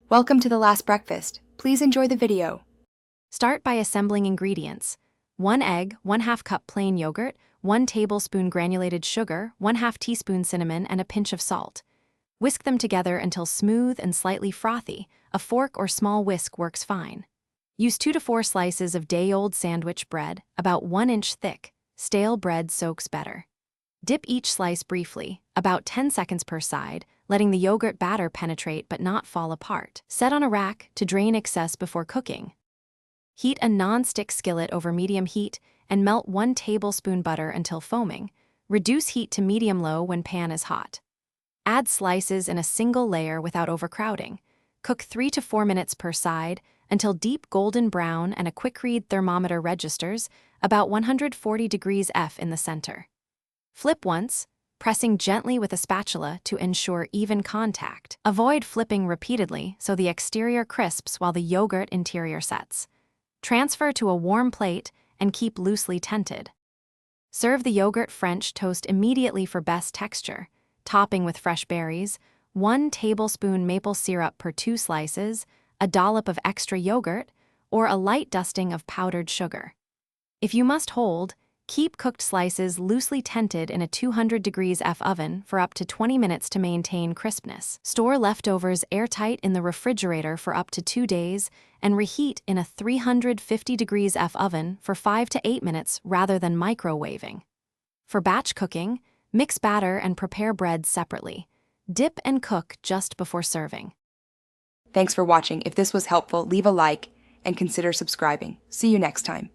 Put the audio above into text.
Welcome to the last breakfast. Please enjoy the video. Start by assembling ingredients. 1 egg, 1/2 cup plain yogurt, 1 tablespoon granulated sugar, 1/2 teaspoon cinnamon, and a pinch of salt. Whisk them together until smooth and slightly frothy. A fork or small whisk works fine. Use 2 to 4 slices of day-old sandwich bread, about 1 inch thick. Stale bread soaks better. Dip each slice briefly, about 10 seconds per side, letting the yogurt batter penetrate but not fall apart. Set on a rack to drain excess before cooking. Heat a non-stick skillet over medium heat and melt 1 tablespoon butter until foaming. Reduce heat to medium-low when pan is hot. Add slices in a single layer without overcrowding. Cook 3 to 4 minutes per side until deep golden brown and a quick-read thermometer registers, about 140 degrees F in the center. Flip once, pressing gently with a spatula to ensure even contact. Avoid flipping repeatedly so the exterior crisps while the yogurt interior sets. Transfer to a warm plate and keep loosely tented. Serve the yogurt French toast immediately for best texture, topping with fresh berries, 1 tablespoon maple syrup per 2 slices, a dollop of extra yogurt, or a light dusting of powdered sugar. If you must hold, keep cooked slices loosely tented in a 200 degrees F oven for up to 20 minutes to maintain crispness. Store leftovers airtight in the refrigerator for up to 2 days and reheat in a 350 degrees F oven for 5 to 8 minutes rather than microwaving. For batch cooking, mix batter and prepare bread separately. Dip and cook just before serving. Thanks for watching. If this was helpful, leave a like and consider subscribing. See you next time.